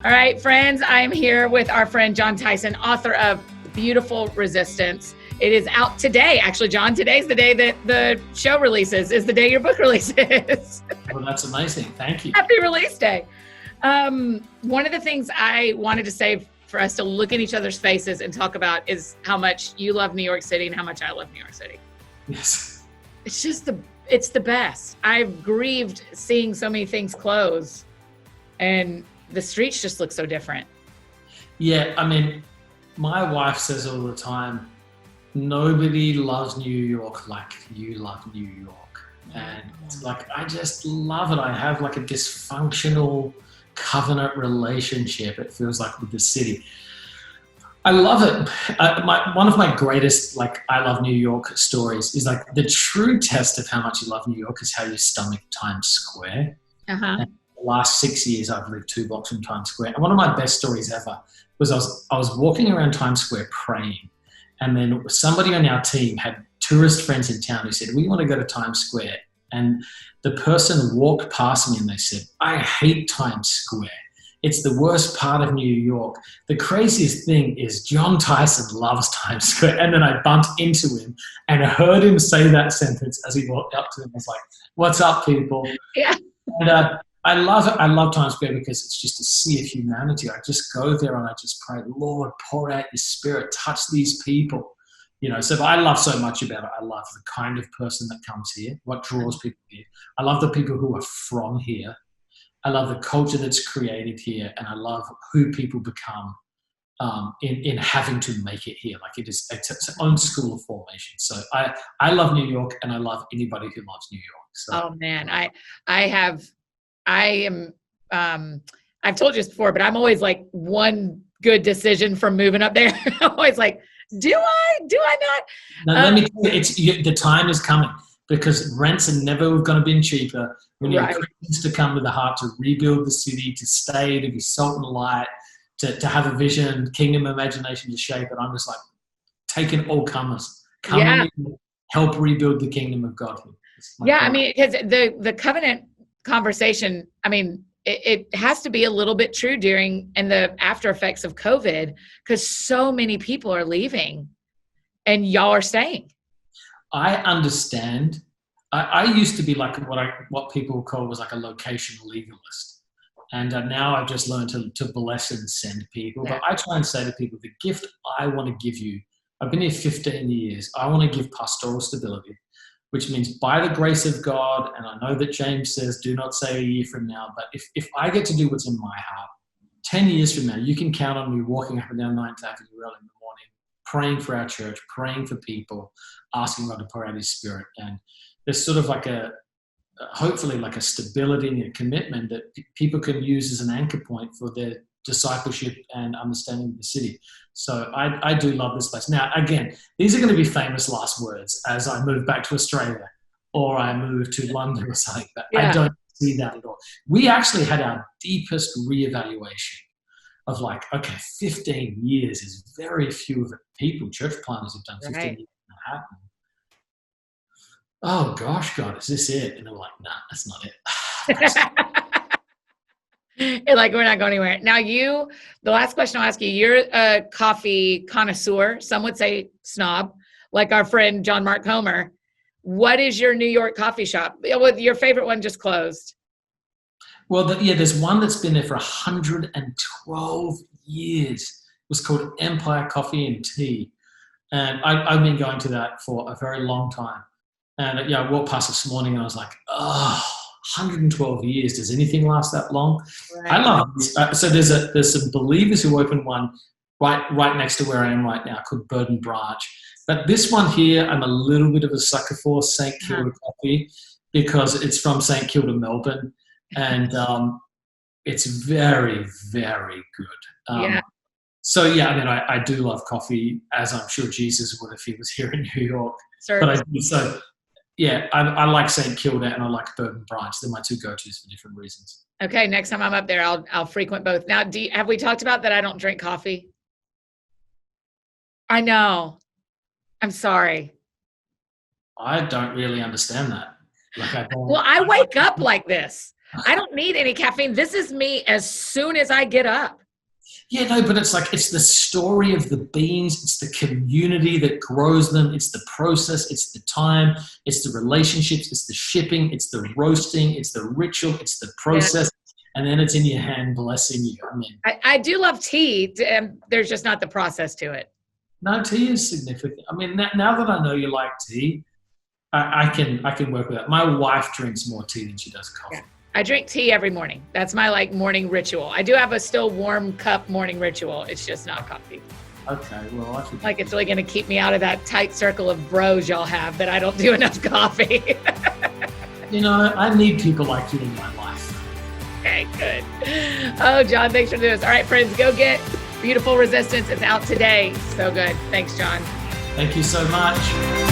All right, friends, I'm here with our friend Jon Tyson, author of Beautiful Resistance. It is out today. Actually, Jon, today's the day that the show releases, is the day your book releases. Well, that's amazing. Thank you. Happy release day. One of the things I wanted to say for us to look in each other's faces and talk about is how much you love New York City and how much I love New York City. Yes. It's just it's the best. I've grieved seeing so many things close and the streets just look so different. Yeah, I mean, my wife says all the time, nobody loves New York like you love New York. And like, I just love it. I have like a dysfunctional covenant relationship, it feels like, with the city. I love it. One of my greatest, like, I love New York stories is like the true test of how much you love New York is how you stomach Times Square. Uh-huh. The last 6 years I've lived 2 blocks from Times Square. And one of my best stories ever was I was walking around Times Square praying, and then somebody on our team had tourist friends in town who said, we want to go to Times Square. And the person walked past me and they said, I hate Times Square. It's the worst part of New York. The craziest thing is Jon Tyson loves Times Square. And then I bumped into him and I heard him say that sentence as he walked up to him. I was like, what's up, people? Yeah. And I love it. I love Times Square because it's just a sea of humanity. I just go there and I just pray, Lord, pour out your spirit, touch these people. You know, so I love so much about it. I love the kind of person that comes here, what draws people here. I love the people who are from here. I love the culture that's created here, and I love who people become in having to make it here. Like it's its own school of formation. So I love New York, and I love anybody who loves New York. So. Oh man, I've told you this before, but I'm always like one good decision from moving up there. I'm always like, do I not? Now, let me tell you, the time is coming because rents are never going to be cheaper. We need Christians to come with a heart to rebuild the city, to stay, to be salt and light, to have a vision, kingdom imagination to shape it. I'm just like, taking all comers. Come in, help rebuild the kingdom of God. Yeah, I mean, because the covenant conversation, I mean, it has to be a little bit true during and the after effects of COVID, because so many people are leaving and y'all are staying. I understand. I used to be like what people call was like a location legalist. And now I've just learned to bless and send people. Yeah. But I try and say to people, the gift I want to give you, I've been here 15 years. I want to give pastoral stability, which means by the grace of God, and I know that James says, do not say a year from now, but if I get to do what's in my heart, 10 years from now, you can count on me walking up and down 9th Avenue early in the morning, praying for our church, praying for people, asking God to pour out his spirit. And there's sort of like hopefully like a stability and a commitment that people can use as an anchor point for their discipleship and understanding of the city. So I do love this place. Now, again, these are going to be famous last words as I move back to Australia or I move to London or something. But I don't see that at all. We actually had our deepest reevaluation of like, okay, 15 years is very few of the people, church planners have done 15 years in Manhattan. Oh gosh, God, is this it? And I'm like, nah, that's not it. You're like, we're not going anywhere. Now the last question I'll ask you, you're a coffee connoisseur. Some would say snob, like our friend John Mark Comer. What is your New York coffee shop? Well, your favorite one just closed. Well, there's one that's been there for 112 years. It was called Empire Coffee and Tea. And I've been going to that for a very long time. And I walked past this morning and I was like, 112 years. Does anything last that long? Right. I love it. So there's some believers who opened one right next to where I am right now called Bird and Branch. But this one here, I'm a little bit of a sucker for, St. Kilda Coffee, because it's from St. Kilda, Melbourne. And it's very, very good. So, I mean, I do love coffee, as I'm sure Jesus would if he was here in New York. Sure. But I like St. Kilda and I like Bird and Branch. They're my two go-tos for different reasons. Okay, next time I'm up there, I'll frequent both. Now, have we talked about that I don't drink coffee? I know. I'm sorry. I don't really understand that. Well, I wake up like this. I don't need any caffeine. This is me as soon as I get up. Yeah, no, but it's like, it's the story of the beans. It's the community that grows them. It's the process. It's the time. It's the relationships. It's the shipping. It's the roasting. It's the ritual. It's the process. And then it's in your hand blessing you. I mean, I do love tea. And there's just not the process to it. no, tea is significant. I mean, now that I know you like tea, I can work with that. My wife drinks more tea than she does coffee. Yeah. I drink tea every morning. That's my like morning ritual. I do have a still warm cup morning ritual. It's just not coffee. Okay, well, I think Like it's really going to keep me out of that tight circle of bros y'all have that I don't do enough coffee. you know, I need people like you in my life. Okay, good. Oh, Jon, thanks for doing this. All right, friends, go get Beautiful Resistance. It's out today. So good. Thanks, Jon. Thank you so much.